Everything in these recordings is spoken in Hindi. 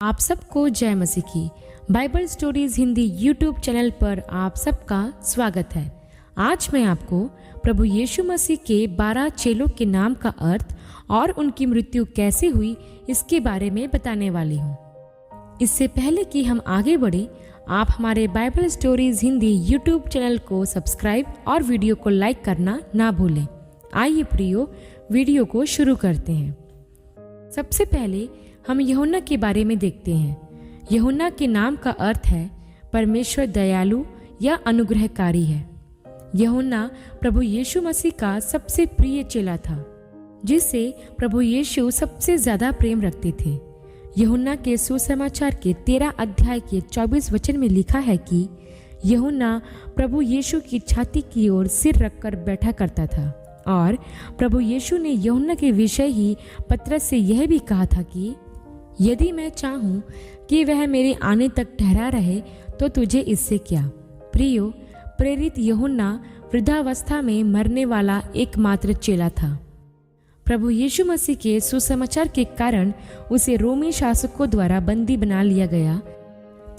आप सबको जय मसीह की Bible stories Hindi YouTube channel पर आप सबका स्वागत है। आज मैं आपको प्रभु यीशु मसीह के 12 चेलों के नाम का अर्थ और उनकी मृत्यु कैसे हुई इसके बारे में बताने वाली हूँ। इससे पहले कि हम आगे बढ़े, आप हमारे Bible stories Hindi YouTube channel को सब्सक्राइब और वीडियो को लाइक करना ना भूलें। आइए प्रियो, वीडियो को शुरू करते हैं। सबसे पहले हम यूहन्ना के बारे में देखते हैं। यूहन्ना के नाम का अर्थ है परमेश्वर दयालु या अनुग्रहकारी है। यूहन्ना प्रभु यीशु मसीह का सबसे प्रिय चेला था, जिससे प्रभु यीशु सबसे ज्यादा प्रेम रखते थे। यूहन्ना के सुसमाचार के 13 अध्याय के 24 वचन में लिखा है कि यूहन्ना प्रभु यीशु की छाती की ओर सिर रखकर बैठा करता था, और प्रभु यीशु ने यूहन्ना के विषय ही पतरस से यह भी कहा था कि यदि मैं चाहूं कि वह मेरे आने तक ठहरा रहे तो तुझे इससे क्या। प्रियो, प्रेरित यूहन्ना वृद्धावस्था में मरने वाला एकमात्र चेला था। प्रभु यीशु मसीह के सुसमाचार के कारण उसे रोमी शासकों द्वारा बंदी बना लिया गया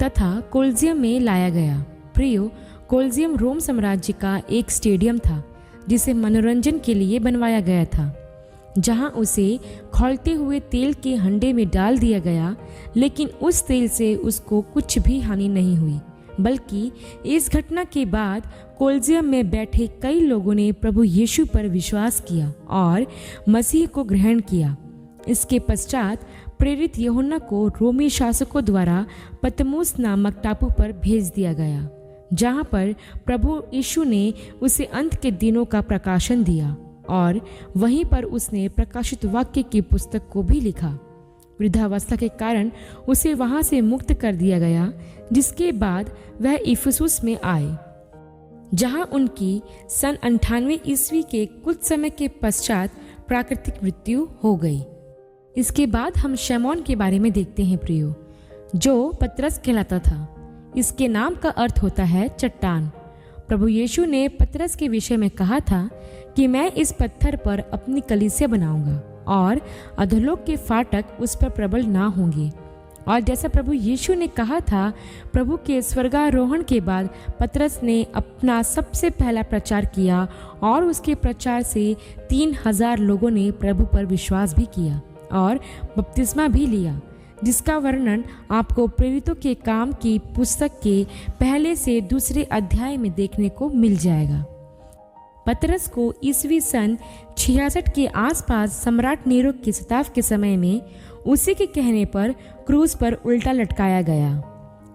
तथा कोलिजियम में लाया गया। प्रियो, कोलिजियम रोम साम्राज्य का एक स्टेडियम था जिसे मनोरंजन के लिए बनवाया गया था, जहां उसे खौलते हुए तेल के हंडे में डाल दिया गया। लेकिन उस तेल से उसको कुछ भी हानि नहीं हुई, बल्कि इस घटना के बाद कोलिजियम में बैठे कई लोगों ने प्रभु यीशु पर विश्वास किया और मसीह को ग्रहण किया। इसके पश्चात प्रेरित यूहन्ना को रोमी शासकों द्वारा पतमुस नामक टापू पर भेज दिया गया, जहां पर प्रभु यीशु ने उसे अंत के दिनों का प्रकाशन दिया, और वहीं पर उसने प्रकाशित वाक्य की पुस्तक को भी लिखा। वृद्धावस्था के कारण उसे वहां से मुक्त कर दिया गया, जिसके बाद वह इफिसुस में आए, जहां उनकी सन 98 ईस्वी के कुछ समय के पश्चात प्राकृतिक मृत्यु हो गई। इसके बाद हम शमौन के बारे में देखते हैं प्रियो, जो पतरस कहलाता था। इसके नाम का अर्थ होता है चट्टान। प्रभु यीशु ने पतरस के विषय में कहा था कि मैं इस पत्थर पर अपनी कलीसिया बनाऊंगा और अधोलोक के फाटक उस पर प्रबल ना होंगे। और जैसा प्रभु यीशु ने कहा था, प्रभु के स्वर्गारोहण के बाद पतरस ने अपना सबसे पहला प्रचार किया और उसके प्रचार से 3000 लोगों ने प्रभु पर विश्वास भी किया और बपतिस्मा भी लिया, जिसका वर्णन आपको प्रेरितों के काम की पुस्तक के पहले से दूसरे अध्याय में देखने को मिल जाएगा। पतरस को ईस्वी सन 66 के आसपास सम्राट नीरो के सताव के समय में उसी के कहने पर क्रूज पर उल्टा लटकाया गया।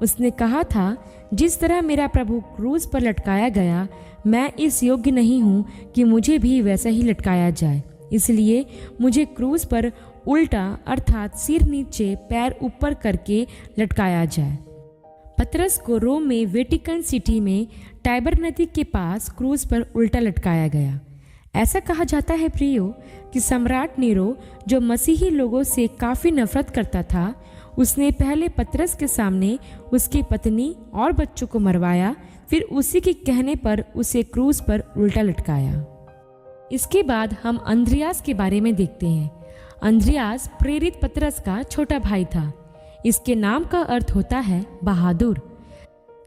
उसने कहा था, जिस तरह मेरा प्रभु क्रूज पर लटकाया गया, मैं इस योग्य नहीं हूँ कि मुझे भी वैसा ही लटकाया जाए, इसलिए मुझे क्रूज पर उल्टा अर्थात सिर नीचे पैर ऊपर करके लटकाया जाए। पतरस को रोम में वेटिकन सिटी में टाइबर नदी के पास क्रूज पर उल्टा लटकाया गया। ऐसा कहा जाता है प्रियो कि सम्राट नीरो, जो मसीही लोगों से काफ़ी नफरत करता था, उसने पहले पतरस के सामने उसकी पत्नी और बच्चों को मरवाया, फिर उसी के कहने पर उसे क्रूज पर उल्टा लटकाया। इसके बाद हम अंद्रियास के बारे में देखते हैं। अंद्रियास प्रेरित पतरस का छोटा भाई था। इसके नाम का अर्थ होता है बहादुर।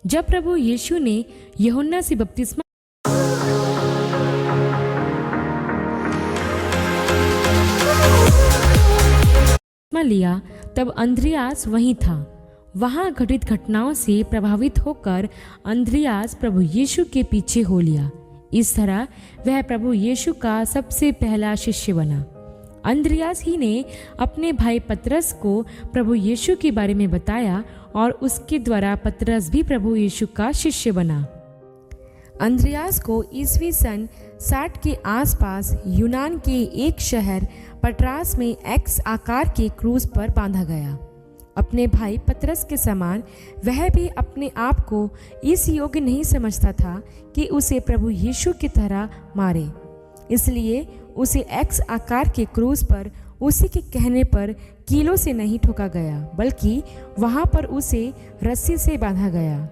जब प्रभु यीशु ने यूहन्ना से बपतिस्मा लिया, तब अंद्रियास वहीं था। वहां घटित घटनाओं से प्रभावित होकर अंद्रियास प्रभु यीशु के पीछे हो लिया। इस तरह वह प्रभु यीशु का सबसे पहला शिष्य बना। अंद्रियास ही ने अपने भाई पतरस को प्रभु यीशु के बारे में बताया और उसके द्वारा पतरस भी प्रभु यीशु का शिष्य बना। अंद्रियास को ईस्वी सन 60 के आसपास यूनान के एक शहर पटरास में एक्स आकार के क्रूज पर बांधा गया। अपने भाई पतरस के समान वह भी अपने आप को इस योग्य नहीं समझता था कि उसे प्रभु यीशु की तरह मारे, इसलिए उसे एक्स आकार के क्रूज पर उसी के कहने पर कीलों से नहीं ठोका गया, बल्कि वहां पर उसे रस्सी से बांधा गया,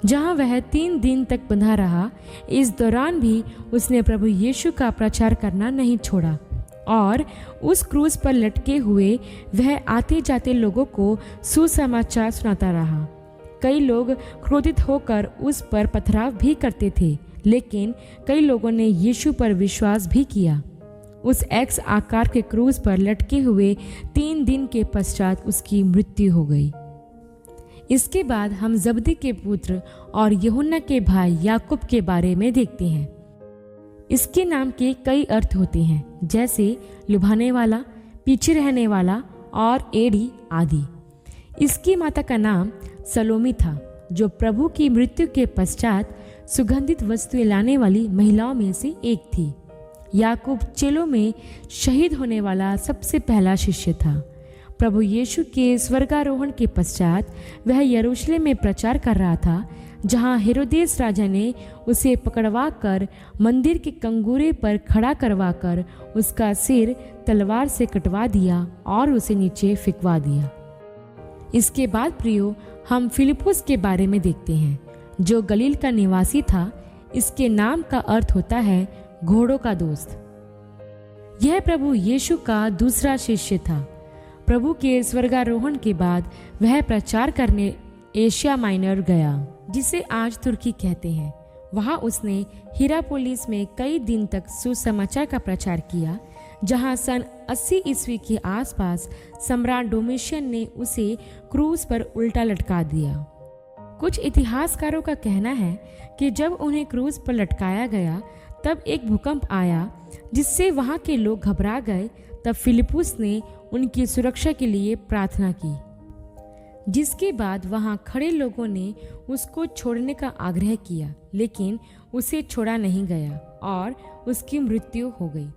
जहां वह 3 दिन तक बंधा रहा। इस दौरान भी उसने प्रभु यीशु का प्रचार करना नहीं छोड़ा। और उस क्रूज पर लटके हुए वह आते जाते लोगों को सुसमाचार सुनाता रहा। कई लोग क्रोधित होकर उस पर पथराव भी करते थे, लेकिन कई लोगों ने यीशु पर विश्वास भी किया। उस एक्स आकार के क्रूज पर लटके हुए 3 दिन के पश्चात उसकी मृत्यु हो गई। इसके बाद हम जब्दी के पुत्र और यूहन्ना के भाई याकूब के बारे में देखते हैं। इसके नाम के कई अर्थ होते हैं, जैसे लुभाने वाला, पीछे रहने वाला और एड़ी आदि। इसकी माता का नाम सलोमी था, जो प्रभु की मृत्यु के पश्चात सुगंधित वस्तुएं लाने वाली महिलाओं में से एक थी। याकूब चेलों में शहीद होने वाला सबसे पहला शिष्य था। प्रभु यीशु के स्वर्गारोहण के पश्चात वह यरूशलेम में प्रचार कर रहा था, जहां हेरोदेस राजा ने उसे पकड़वा कर मंदिर के कंगूरे पर खड़ा करवा कर उसका सिर तलवार से कटवा दिया और उसे नीचे फेंकवा दिया। इसके बाद प्रियो, हम फिलिपुस के बारे में देखते हैं, जो गलील का निवासी था। इसके नाम का अर्थ होता है घोड़ों का दोस्त। यह प्रभु यीशु का दूसरा शिष्य था। प्रभु के स्वर्गारोहण के बाद वह प्रचार करने एशिया माइनर गया, जिसे आज तुर्की कहते हैं। वहां उसने हिरापोलिस में कई दिन तक सुसमाचार का प्रचार किया, जहां सन 80 ईस्वी के आसपास सम्राट डोमिशियन ने उसे क्रूज पर उल्टा लटका दिया। कुछ इतिहासकारों का कहना है कि जब उन्हें क्रूज पर लटकाया गया तब एक भूकंप आया, जिससे वहां के लोग घबरा गए। तब फिलिपुस ने उनकी सुरक्षा के लिए प्रार्थना की, जिसके बाद वहां खड़े लोगों ने उसको छोड़ने का आग्रह किया, लेकिन उसे छोड़ा नहीं गया और उसकी मृत्यु हो गई।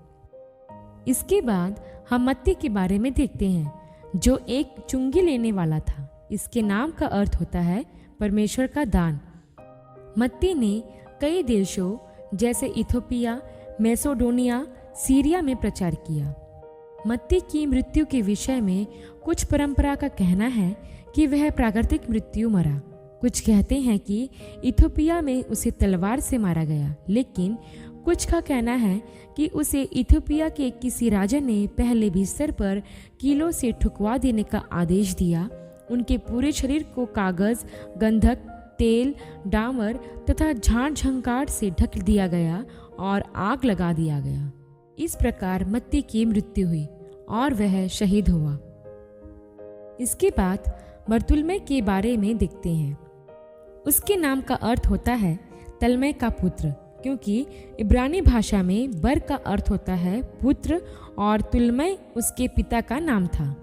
इसके बाद हम मत्ती के बारे में देखते हैं, जो एक चुंगी लेने वाला था। इसके नाम का अर्थ होता है परमेश्वर का दान। मत्ती ने कई देशों जैसे इथियोपिया, मैसेडोनिया, सीरिया में प्रचार किया। मत्ती की मृत्यु के विषय में कुछ परंपरा का कहना है कि वह प्राकृतिक मृत्यु मरा। कुछ कहते हैं कि इथियोपिया में उसे तलवार से मारा गया, लेकिन कुछ का कहना है कि उसे इथियोपिया के किसी राजा ने पहले बिस्तर पर कीलों से ठुकवा देने का आदेश दिया। उनके पूरे शरीर को कागज, गंधक, तेल, डामर तथा झाड़ झंकार से ढक दिया गया और आग लगा दिया गया। इस प्रकार मत्ती की मृत्यु हुई और वह शहीद हुआ। इसके बाद बरतुल्मै के बारे में देखते हैं। उसके नाम का अर्थ होता है तलमै का पुत्र, क्योंकि इब्रानी भाषा में बर का अर्थ होता है पुत्र और तुल्मै उसके पिता का नाम था।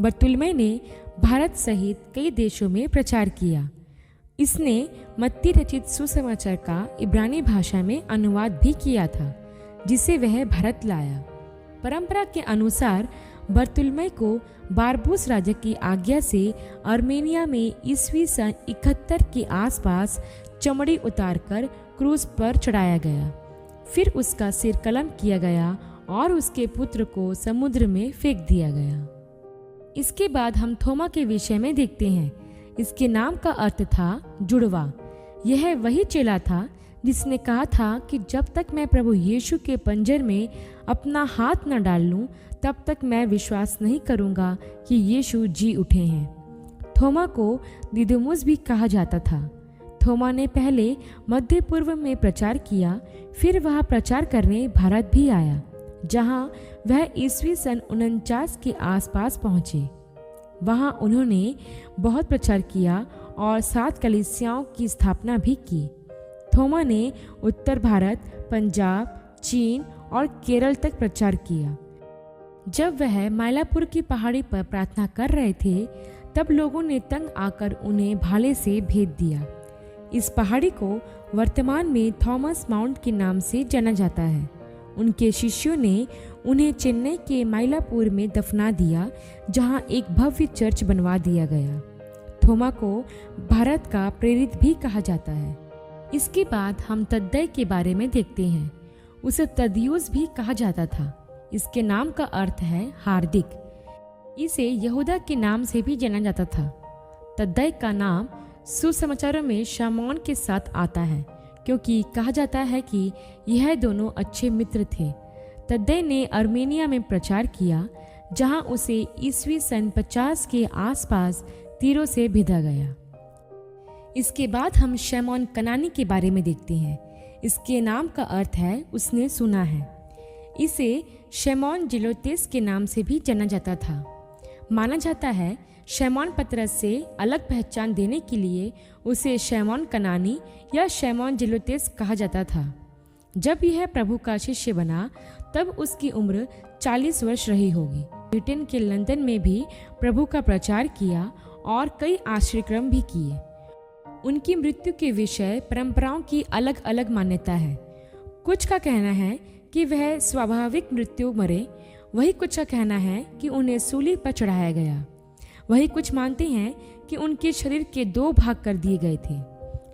बरतुल्मै ने भारत सहित कई देशों में प्रचार किया। इसने मत्ती रचित सुसमाचार का इब्रानी भाषा में अनुवाद भी किया था, जिसे वह भारत लाया। परंपरा के अनुसार बरतुल्मै को बारबूस राजा की आज्ञा से आर्मेनिया में ईस्वी सन 71 के आसपास चमड़ी उतारकर क्रूज पर चढ़ाया गया। फिर उसका सिर कलम किया गया और उसके पुत्र को समुद्र में फेंक दिया गया। इसके बाद हम थोमा के विषय में देखते हैं। इसके नाम का अर्थ था जुड़वा। यह वही चेला था जिसने कहा था कि जब तक मैं प्रभु यीशु के पंजर में अपना हाथ न डाल लूं, तब तक मैं विश्वास नहीं करूंगा कि यीशु जी उठे हैं। थोमा को दिदुमुस भी कहा जाता था। थोमा ने पहले मध्य पूर्व में प्रचार किया, फिर वह प्रचार करने भारत भी आया, जहां वह ईस्वी सन 49 के आसपास पहुंचे। वहां उन्होंने बहुत प्रचार किया और 7 कलीसियाओं की स्थापना भी की। थोमा ने उत्तर भारत, पंजाब, चीन और केरल तक प्रचार किया। जब वह माइलापुर की पहाड़ी पर प्रार्थना कर रहे थे, तब लोगों ने तंग आकर उन्हें भाले से भेद दिया। इस पहाड़ी को वर्तमान में थॉमस माउंट के नाम से जाना जाता है। उनके शिष्यों ने उन्हें चेन्नई के माइलापुर में दफना दिया, जहां एक भव्य चर्च बनवा दिया गया। थोमा को भारत का प्रेरित भी कहा जाता है। इसके बाद हम तद्दै के बारे में देखते हैं। उसे तदियुस भी कहा जाता था। इसके नाम का अर्थ है हार्दिक। इसे यहूदा के नाम से भी जाना जाता था। तद्दै का नाम सुसमाचारों में शामौन के साथ आता है, क्योंकि कहा जाता है कि यह दोनों अच्छे मित्र थे। तद्दै ने अर्मेनिया में प्रचार किया, जहां उसे ईस्वी सन 50 के आसपास तीरों से भेजा गया। इसके बाद हम शमौन कनानी के बारे में देखते हैं। इसके नाम का अर्थ है उसने सुना है। इसे शमौन जिलोतेस के नाम से भी जाना जाता था। माना जाता है शमौन पतरस से अलग पहचान देने के लिए उसे शमौन कनानी या शमौन जिलोतेस कहा जाता था। जब यह प्रभु का शिष्य बना तब उसकी उम्र 40 वर्ष रही होगी। ब्रिटेन के लंदन में भी प्रभु का प्रचार किया और कई आश्रयक्रम भी किए। उनकी मृत्यु के विषय परंपराओं की अलग अलग मान्यता है। कुछ का कहना है कि वह स्वाभाविक मृत्यु मरे, वही कुछ का कहना है कि उन्हें सूली पर चढ़ाया गया। वही कुछ मानते हैं कि उनके शरीर के 2 भाग कर दिए गए थे।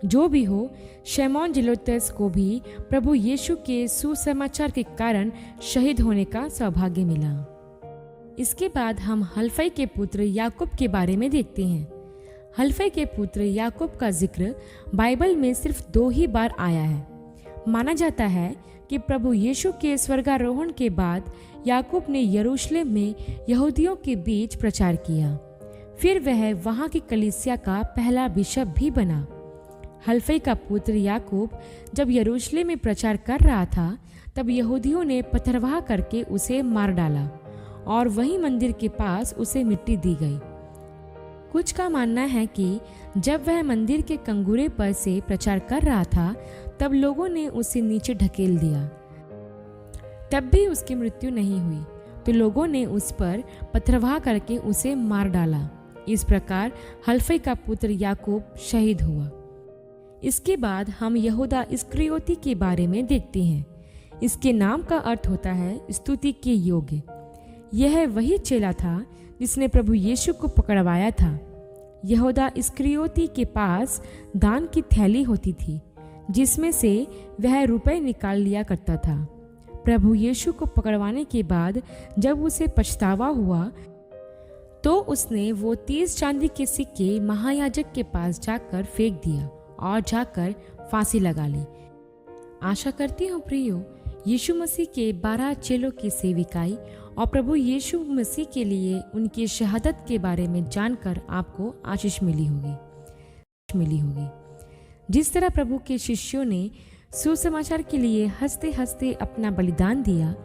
जो भी हो, शमौन जिलोतेस को भी प्रभु यीशु के सुसमाचार के कारण शहीद होने का सौभाग्य मिला। इसके बाद हम हल्फई के पुत्र याकूब के बारे में देखते हैं। हल्फई के पुत्र याकूब का जिक्र बाइबल में सिर्फ 2 ही बार आया है। माना जाता है कि प्रभु यीशु के स्वर्गारोहण के बाद याकूब ने यरूशलेम में यहूदियों के बीच प्रचार किया। फिर वह वहां की कलीसिया का पहला बिशप भी बना। हल्फई का पुत्र याकूब जब यरूशलेम में प्रचार कर रहा था, तब यहूदियों ने पथरवाह करके उसे मार डाला और वहीं मंदिर के पास उसे मिट्टी दी गई। कुछ का मानना है कि जब वह मंदिर के कंगूरे पर से प्रचार कर रहा था, तब लोगों ने उसे नीचे ढकेल दिया। तब भी उसकी मृत्यु नहीं हुई, तो लोगों ने उस पर पथरवाह करके उसे मार डाला। इस प्रकार हल्फई का पुत्र याकूब शहीद हुआ। इसके बाद हम यहूदा इस्करियोती के बारे में देखते हैं। इसके नाम का अर्थ होता है स्तुति के योग्य। यह वही चेला था जिसने प्रभु यीशु को पकड़वाया था। यहूदा इस्करियोती के पास दान की थैली होती थी, जिसमें से वह रुपए निकाल लिया करता था। प्रभु यीशु को पकड़वाने के बाद जब उसे पछतावा हुआ, तो उसने वो 30 चांदी के सिक्के महायाजक के पास जाकर फेंक दिया और जाकर फांसी लगा ली। आशा करती हूँ प्रियो, यीशु मसीह के 12 चेलों की सेविकाई और प्रभु यीशु मसीह के लिए उनकी शहादत के बारे में जानकर आपको आशीष मिली होगी। जिस तरह प्रभु के शिष्यों ने सुसमाचार के लिए हंसते हंसते अपना बलिदान दिया,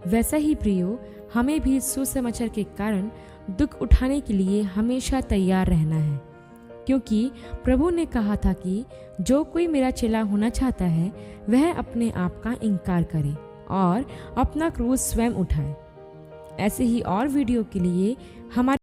वैसा ही प्रियो हमें भी सुसमाचार के कारण दुख उठाने के लिए हमेशा तैयार रहना है, क्योंकि प्रभु ने कहा था कि जो कोई मेरा चेला होना चाहता है वह अपने आप का इनकार करे और अपना क्रूस स्वयं उठाए। ऐसे ही और वीडियो के लिए हमारे